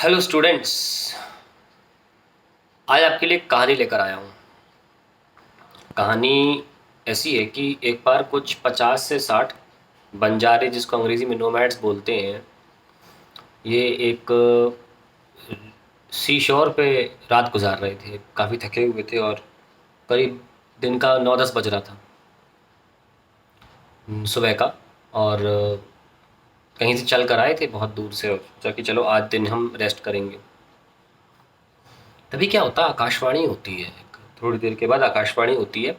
Hello students. आज आपके लिए कहानी लेकर आया हूँ। कहानी ऐसी है कि एक बार कुछ 50 से 60 बंजारे, जिसको अंग्रेज़ी में नोमैड्स बोलते हैं, ये एक सी शोर पे रात गुजार रहे थे। काफ़ी थके हुए थे और करीब दिन का 9-10 बज रहा था, सुबह का। और कहीं से चल कर आए थे बहुत दूर से, और सोचा कि चलो आज दिन हम रेस्ट करेंगे। तभी क्या होता है, आकाशवाणी होती है। थोड़ी देर के बाद आकाशवाणी होती है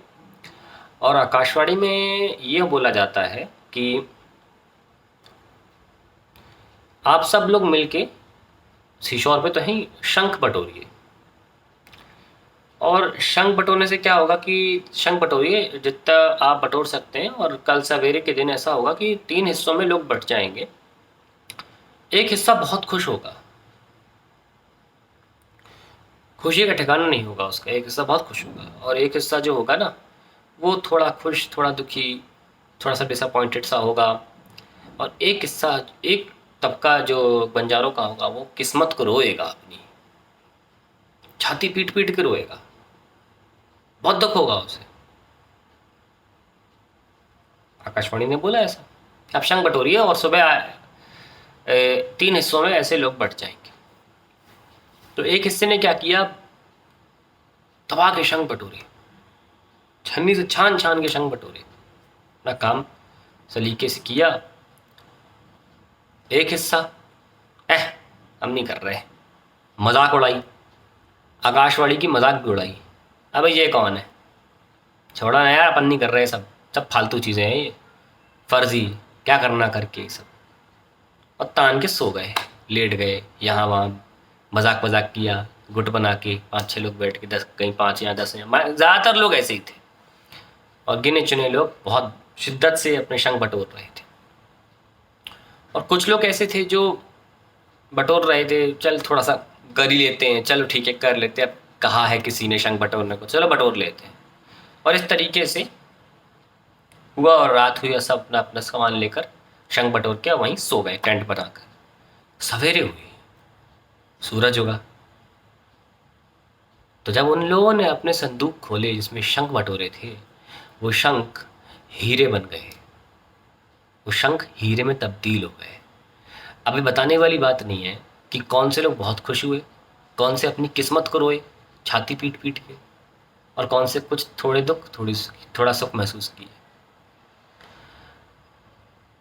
और आकाशवाणी में ये बोला जाता है कि आप सब लोग मिलके सीशोर पे तो हैं ही, शंख बटोरिए। और शंख बटोरने से क्या होगा कि शंख बटोरिए जितना आप बटोर सकते हैं, और कल सवेरे के दिन ऐसा होगा कि 3 हिस्सों में लोग बट जाएंगे। एक हिस्सा बहुत खुश होगा, खुशी का ठिकाना नहीं होगा उसका। एक हिस्सा बहुत खुश होगा और एक हिस्सा जो होगा ना, वो थोड़ा खुश, थोड़ा दुखी, थोड़ा सा डिसअपॉइंटेड सा होगा। और एक हिस्सा, एक तबका जो बंजारों का होगा, वो किस्मत को रोएगा, अपनी छाती पीट पीट के रोएगा। बहुत दुख होगा उसे। आकाशवाणी ने बोला ऐसा कि आप शंख बटोरिए और सुबह 3 हिस्सों में ऐसे लोग बट जाएंगे। तो एक हिस्से ने क्या किया, दबा के शंख बटोरे, छन्नी से छान छान के शंख बटोरे, अपना काम सलीके से किया। एक हिस्सा, एह हम नहीं कर रहे, मजाक उड़ाई, आकाशवाणी की मजाक भी उड़ाई। अब ये कौन है, छोड़ा ना यार, अपन नहीं कर रहे, सब सब फालतू चीज़ें हैं ये, फर्जी, क्या करना करके ये सब। और तान के सो गए, लेट गए यहाँ वहाँ, मजाक मजाक किया, गुट बना के 5-6 लोग बैठ के, 10 कहीं 5 या 10 या ज़्यादातर लोग ऐसे ही थे। और गिने चुने लोग बहुत शिद्दत से अपने शंख बटोर रहे थे। और कुछ लोग ऐसे थे जो बटोर रहे थे, चल थोड़ा सा कर ही लेते हैं, चलो ठीक है कर लेते हैं, अब कहा है किसी ने शंख बटोरने को, चलो बटोर लेते हैं। और इस तरीके से हुआ और रात हुई और सब अपना अपना सामान लेकर शंख बटोर के वहीं सो गए, टेंट बनाकर। सवेरे हुई, सूरज उगा। तो जब उन लोगों ने अपने संदूक खोले जिसमें शंख बटोरे थे, वो शंख हीरे बन गए, वो शंख हीरे में तब्दील हो गए। अभी बताने वाली बात नहीं है कि कौन से लोग बहुत खुश हुए, कौन से अपनी किस्मत को रोए छाती पीट पीट के, और कौन से कुछ थोड़े दुख, थोड़ा सुख महसूस किए।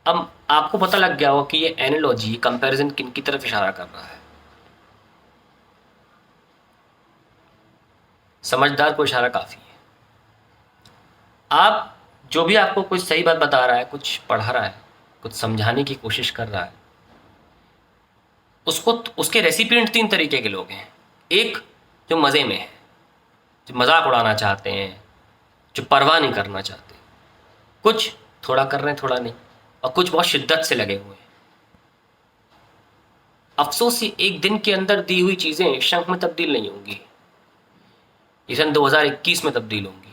अब आपको पता लग गया हो कि ये एनालॉजी, कंपैरिजन किन की तरफ इशारा कर रहा है। समझदार को इशारा काफ़ी है। आप जो भी आपको कुछ सही बात बता रहा है, कुछ पढ़ा रहा है, कुछ समझाने की कोशिश कर रहा है, उसको, उसके रेसिपिएंट 3 तरीके के लोग हैं। एक जो मज़े में है, जो मजाक उड़ाना चाहते हैं, जो परवाह नहीं करना चाहते, कुछ थोड़ा कर रहे हैं थोड़ा नहीं, और कुछ बहुत शिद्दत से लगे हुए हैं। अफसोस, ये एक दिन के अंदर दी हुई चीज़ें शंख में तब्दील नहीं होंगी, ये सन 2021 में तब्दील होंगी।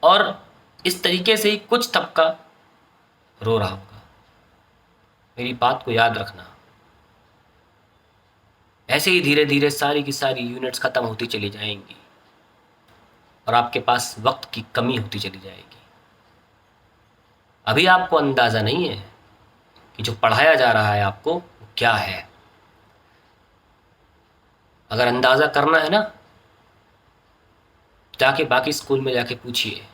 और इस तरीके से ही कुछ तबका रो रहा होगा। मेरी बात को याद रखना। ऐसे ही धीरे धीरे सारी की सारी यूनिट्स ख़त्म होती चली जाएंगी और आपके पास वक्त की कमी होती चली जाएगी। अभी आपको अंदाज़ा नहीं है कि जो पढ़ाया जा रहा है आपको वो क्या है। अगर अंदाज़ा करना है ना, जाके बाकी स्कूल में जाके पूछिए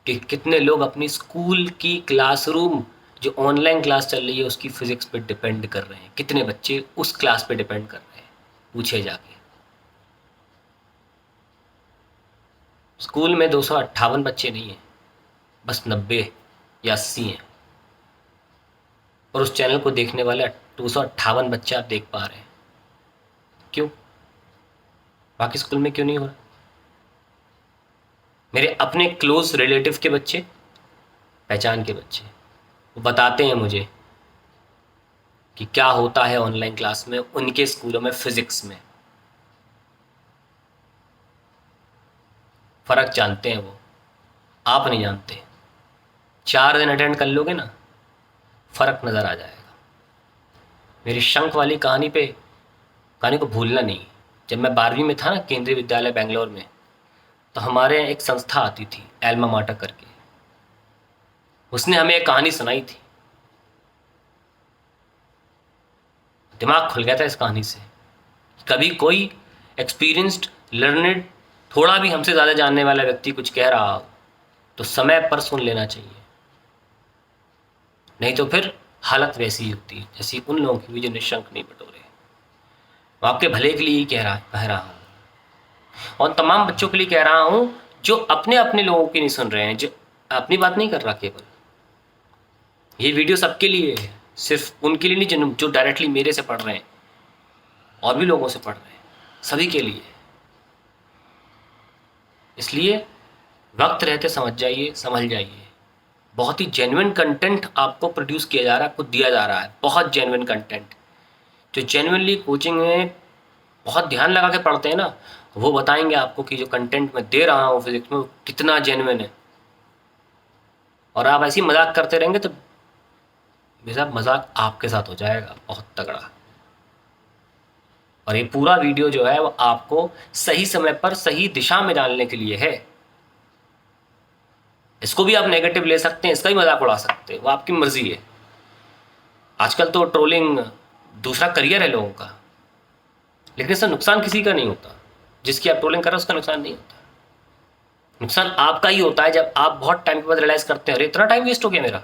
कि कितने लोग अपनी स्कूल की क्लासरूम, जो ऑनलाइन क्लास चल रही है, उसकी फिजिक्स पे डिपेंड कर रहे हैं। कितने बच्चे उस क्लास पे डिपेंड कर रहे हैं, पूछे जाके। स्कूल में 258 बच्चे नहीं हैं, बस 90 या 80 हैं। और उस चैनल को देखने वाले 258 बच्चे आप देख पा रहे हैं। क्यों? बाकी स्कूल में क्यों नहीं हो रहा? मेरे अपने क्लोज रिलेटिव के बच्चे, पहचान के बच्चे, वो बताते हैं मुझे कि क्या होता है ऑनलाइन क्लास में उनके स्कूलों में फिजिक्स में। फ़र्क जानते हैं वो, आप नहीं जानते। 4 दिन अटेंड कर लोगे ना, फ़र्क नज़र आ जाएगा। मेरी शंख वाली कहानी को भूलना नहीं। जब मैं 12वीं में था ना, केंद्रीय विद्यालय बेंगलोर में, तो हमारे यहाँ एक संस्था आती थी एल्मा माटर करके, उसने हमें एक कहानी सुनाई थी। दिमाग खुल गया था इस कहानी से। कभी कोई एक्सपीरियंस्ड, लर्नेड, थोड़ा भी हमसे ज़्यादा जानने वाला व्यक्ति कुछ कह रहा हो तो समय पर सुन लेना चाहिए, नहीं तो फिर हालत वैसी ही होती है जैसी उन लोगों की हुई जो निशंक नहीं बटोरे। मैं आपके भले के लिए ही कह रहा हूँ, और तमाम बच्चों के लिए कह रहा हूँ जो अपने अपने लोगों की नहीं सुन रहे हैं, जो अपनी बात नहीं कर रहा केवल। ये वीडियो सबके लिए है, सिर्फ उनके लिए नहीं जो डायरेक्टली मेरे से पढ़ रहे हैं और भी लोगों से पढ़ रहे हैं, सभी के लिए। इसलिए वक्त रहते समझ जाइए, संभल जाइए। बहुत ही जेन्युइन कंटेंट आपको प्रोड्यूस किया जा रहा है, आपको दिया जा रहा है, बहुत जेन्युइन कंटेंट। जो जेन्युइनली कोचिंग में बहुत ध्यान लगा के पढ़ते हैं ना, वो बताएंगे आपको कि जो कंटेंट मैं दे रहा हूँ फिजिक्स में, वो कितना जेन्युइन है। और आप ऐसे ही मजाक करते रहेंगे तो बेशक मजाक आपके साथ हो जाएगा बहुत तगड़ा। और ये पूरा वीडियो जो है वो आपको सही समय पर सही दिशा में डालने के लिए है। इसको भी आप नेगेटिव ले सकते हैं, इसका भी मजाक उड़ा सकते हैं, वो आपकी मर्जी है। आजकल तो ट्रोलिंग दूसरा करियर है लोगों का, लेकिन इससे नुकसान किसी का नहीं होता। जिसकी आप ट्रोलिंग कर रहे हो उसका नुकसान नहीं होता, नुकसान आपका ही होता है जब आप बहुत टाइम के बाद रियलाइज करते हैं अरे इतना टाइम वेस्ट हो गया मेरा।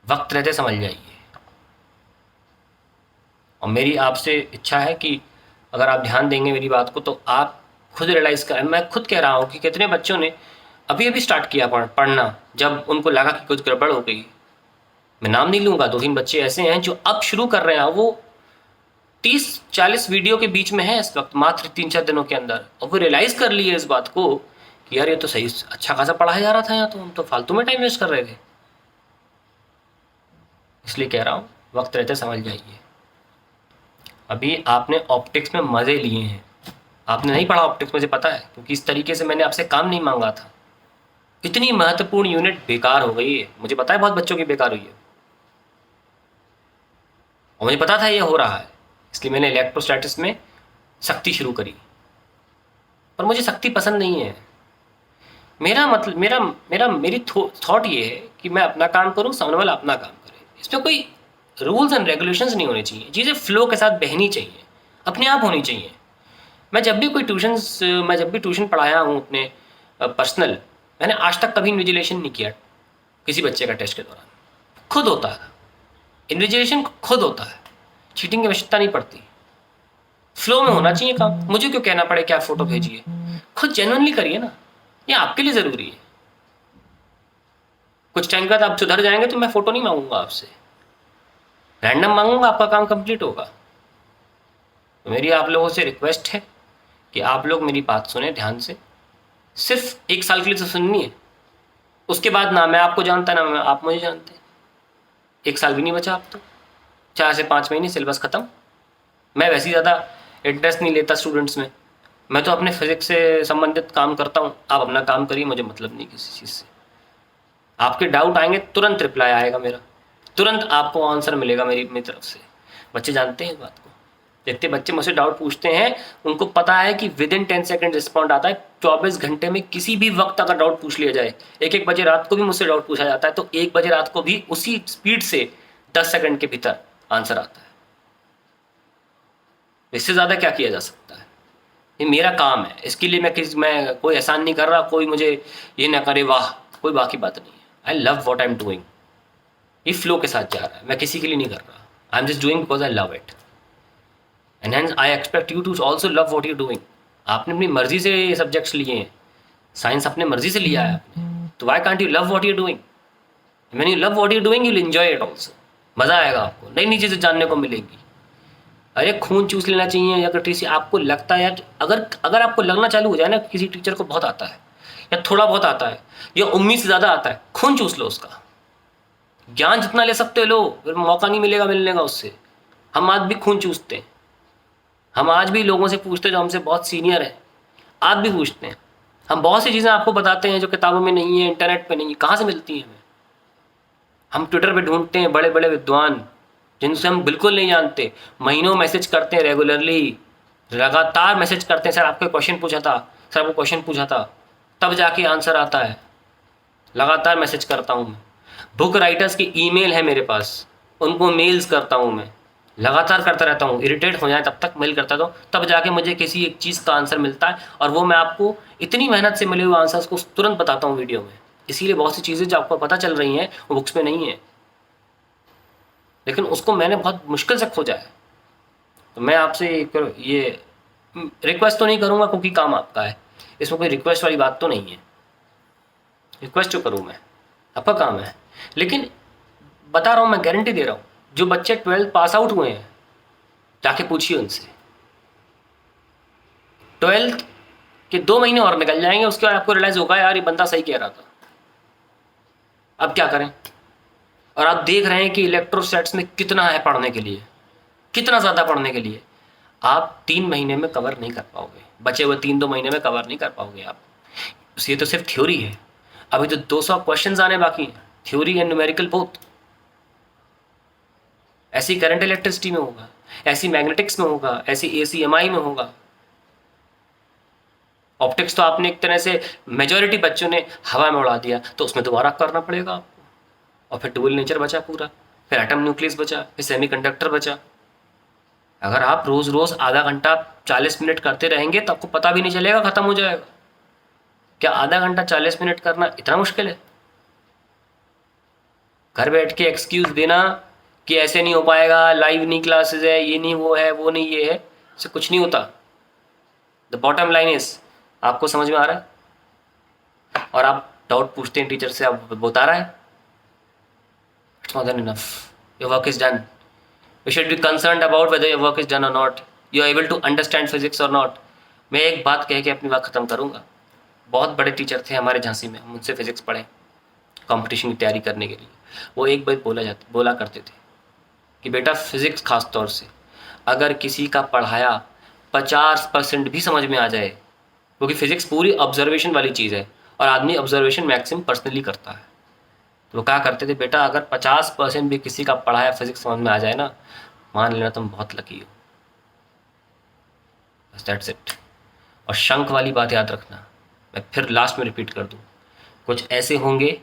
वक्त रहते समझ जाइए। और मेरी आपसे इच्छा है कि अगर आप ध्यान देंगे मेरी बात को तो आप खुद रियलाइज़ करें। मैं खुद कह रहा हूँ कि कितने बच्चों ने अभी अभी स्टार्ट किया पढ़ना, जब उनको लगा कि कुछ गड़बड़ हो गई। मैं नाम नहीं लूँगा, 2-3 बच्चे ऐसे हैं जो अब शुरू कर रहे हैं, वो 30-40 वीडियो के बीच में है इस वक्त, मात्र 3-4 दिनों के अंदर। और वो रियलाइज़ कर लिए इस बात को कि यार ये तो सही अच्छा खासा पढ़ाया जा रहा था, यहाँ तो हम तो फालतू में टाइम वेस्ट कर रहे थे। इसलिए कह रहा हूँ वक्त रहते समझ जाइए। अभी आपने ऑप्टिक्स में मज़े लिए हैं, आपने नहीं पढ़ा ऑप्टिक्स, मुझे पता है, क्योंकि इस तरीके से मैंने आपसे काम नहीं मांगा था। इतनी महत्वपूर्ण यूनिट बेकार हो गई है, मुझे पता है बहुत बच्चों की बेकार हुई है, और मुझे पता था ये हो रहा है, इसलिए मैंने इलेक्ट्रोस्टैटिक्स में सख्ती शुरू करी। पर मुझे सख्ती पसंद नहीं है। मेरा मतलब मेरी थॉट ये है कि मैं अपना काम करूँ, सामने वाला अपना काम करे। इसमें कोई रूल्स एंड रेगुलेशंस नहीं होने चाहिए, चीज़ें फ्लो के साथ बहनी चाहिए, अपने आप होनी चाहिए। मैं जब भी ट्यूशन पढ़ाया हूँ अपने पर्सनल, मैंने आज तक कभी इन्विजिलेशन नहीं किया किसी बच्चे का टेस्ट के दौरान। खुद होता है इन्विजिलेशन, खुद होता है, चीटिंग की आवश्यकता नहीं पड़ती। फ्लो में होना चाहिए काम, मुझे क्यों कहना पड़े कि आप फोटो भेजिए, खुद जेन्युइनली करिए ना, ये आपके लिए ज़रूरी है। कुछ टाइम के बाद आप सुधर जाएंगे तो मैं फ़ोटो नहीं मांगूंगा आपसे, रैंडम मांगूंगा, आपका काम कंप्लीट होगा। तो मेरी आप लोगों से रिक्वेस्ट है कि आप लोग मेरी बात सुने ध्यान से। सिर्फ 1 साल के लिए तो सुननी है, उसके बाद ना मैं आपको जानता ना आप मुझे जानते। 1 साल भी नहीं बचा आप तो, 4 से 5 महीने, सिलेबस ख़त्म। मैं वैसे ही ज़्यादा इंटरेस्ट नहीं लेता स्टूडेंट्स में, मैं तो अपने फिजिक्स से संबंधित काम करता हूँ। आप अपना काम करिए, मुझे मतलब नहीं किसी चीज़ से। आपके डाउट आएंगे तुरंत रिप्लाई आएगा मेरा, तुरंत आपको आंसर मिलेगा मेरी तरफ से। बच्चे जानते हैं इस बात को, जितने बच्चे मुझसे डाउट पूछते हैं उनको पता है कि विदिन 10 सेकेंड रिस्पॉन्ड आता है। 24 घंटे में किसी भी वक्त अगर डाउट पूछ लिया जाए, 1 बजे रात को भी मुझसे डाउट पूछा जाता है तो 1 बजे रात को भी उसी स्पीड से 10 सेकेंड के भीतर आंसर आता है। इससे ज़्यादा क्या किया जा सकता है? ये मेरा काम है, इसके लिए मैं कोई एहसान नहीं कर रहा, कोई मुझे ये ना करे वाह, कोई बाकी बात नहीं है। I love what I am doing, ये फ्लो के साथ जा रहा है, मैं किसी के लिए नहीं कर रहा। I am just doing because I love it and hence I expect you to also love what you doing. आपने अपनी मर्जी से ये सब्जेक्ट्स लिए हैं, साइंस अपने मर्जी से लिया है आपने, तो why can't you love what you doing? When you love what you doing you will enjoy it also. मज़ा आएगा आपको, नई नई चीज़ें जानने को मिलेगी। अरे खून चूस लेना चाहिए अगर किसी आपको लगता है यार, अगर आपको लगना चालू हो जाए ना किसी टीचर को बहुत आता है या थोड़ा बहुत आता है या उम्मीद से ज़्यादा आता है, खून चूस लो उसका। ज्ञान जितना ले सकते हो लो, फिर मौका नहीं मिलेगा मिलने का उससे। हम आज भी खून चूसते हैं, हम आज भी लोगों से पूछते हैं जो हमसे बहुत सीनियर है, आज भी पूछते हैं। हम बहुत सी चीज़ें आपको बताते हैं जो किताबों में नहीं है, इंटरनेट पे नहीं है, कहाँ से मिलती हैं हमें? हम ट्विटर पे ढूंढते हैं बड़े बड़े विद्वान जिनसे हम बिल्कुल नहीं जानते, महीनों मैसेज करते हैं रेगुलरली, लगातार मैसेज करते हैं, सर आपको क्वेश्चन पूछा था, सर आपको क्वेश्चन पूछा था, तब जाके आंसर आता है। लगातार मैसेज करता हूँ मैं। बुक राइटर्स की ईमेल है मेरे पास, उनको मेल्स करता हूँ मैं, लगातार करता रहता हूँ, इरिटेट हो जाए तब तक मेल करता हूँ, तब जाके मुझे किसी एक चीज़ का आंसर मिलता है, और वो मैं आपको इतनी मेहनत से मिले हुए आंसर्स को तुरंत बताता हूँ वीडियो में। इसीलिए बहुत सी चीज़ें जो आपको पता चल रही हैं वो बुक्स में नहीं है, लेकिन उसको मैंने बहुत मुश्किल से खोजा है। तो मैं आपसे ये रिक्वेस्ट तो नहीं करूँगा क्योंकि काम आपका है, इसमें कोई रिक्वेस्ट वाली बात तो नहीं है, रिक्वेस्ट जो करूँ मैं, आपका काम है। लेकिन बता रहा हूँ, मैं गारंटी दे रहा हूँ, जो बच्चे 12th पास आउट हुए हैं जाके पूछिए उनसे, 12th के 2 महीने और निकल जाएंगे, उसके बाद आपको रियलाइज होगा यार ये बंदा सही कह रहा था, अब क्या करें। और आप देख रहे हैं कि इलेक्ट्रोस्टैट्स में कितना है पढ़ने के लिए, कितना ज़्यादा पढ़ने के लिए। आप 3 महीने में कवर नहीं कर पाओगे, बचे हुए 3-2 महीने में कवर नहीं कर पाओगे आप। ये तो सिर्फ थ्योरी है, अभी तो 200 क्वेश्चंस आने बाकी हैं, थ्योरी एंड न्यूमेरिकल बोथ। ऐसी करंट इलेक्ट्रिसिटी में होगा, ऐसी मैग्नेटिक्स में होगा, ऐसी ACMI में होगा। ऑप्टिक्स तो आपने एक तरह से मेजॉरिटी बच्चों ने हवा में उड़ा दिया, तो उसमें दोबारा करना पड़ेगा आपको। और फिर डुअल नेचर बचा पूरा, फिर एटम न्यूक्लियस बचा, फिर सेमीकंडक्टर बचा। अगर आप रोज़ रोज़ आधा घंटा 40 मिनट करते रहेंगे तो आपको पता भी नहीं चलेगा, ख़त्म हो जाएगा। क्या आधा घंटा 40 मिनट करना इतना मुश्किल है? घर बैठ के एक्सक्यूज़ देना कि ऐसे नहीं हो पाएगा, लाइव नहीं क्लासेस है, ये नहीं वो है, वो नहीं ये है, इससे कुछ नहीं होता। द बॉटम लाइन इज, आपको समझ में आ रहा है और आप डाउट पूछते हैं टीचर से, आप बता रहा है, it's more than enough, your work is done. You should be concerned about whether your work is done और not, you are able to understand physics और नॉट। मैं एक बात कह के अपनी बात खत्म करूंगा। बहुत बड़े टीचर थे हमारे झांसी में, हम उनसे फिजिक्स पढ़े कंपटीशन की तैयारी करने के लिए। वो एक बार बोला करते थे कि बेटा फिजिक्स खास तौर से अगर किसी का पढ़ाया 50% भी समझ में आ जाए, क्योंकि फिजिक्स पूरी ऑब्जर्वेशन वाली चीज़ है और आदमी ऑब्जर्वेशन मैक्सिमम पर्सनली करता है, तो वो कहा करते थे बेटा अगर 50% भी किसी का पढ़ाया फिजिक्स समझ में आ जाए ना, मान लेना तुम बहुत लकी हो, बस दैट्स इट। और शंख वाली बात याद रखना, मैं फिर लास्ट में रिपीट कर दूँ, कुछ ऐसे होंगे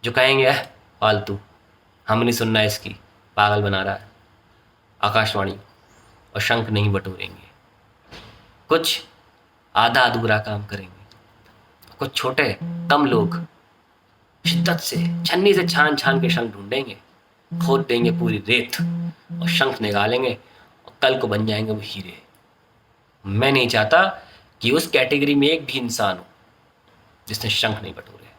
जो कहेंगे फालतू, हम नहीं सुनना इसकी, पागल बना रहा है, आकाशवाणी, और शंख नहीं बटोरेंगे। कुछ आधा अधूरा काम करेंगे, कुछ छोटे कम लोग शिद्दत से छन्नी से छान छान के शंख ढूंढेंगे, खोद देंगे पूरी रेत और शंख निकालेंगे और कल को बन जाएंगे वो हीरे। मैं नहीं चाहता कि उस कैटेगरी में एक भी इंसान हो जिसने शंख नहीं बटोरे।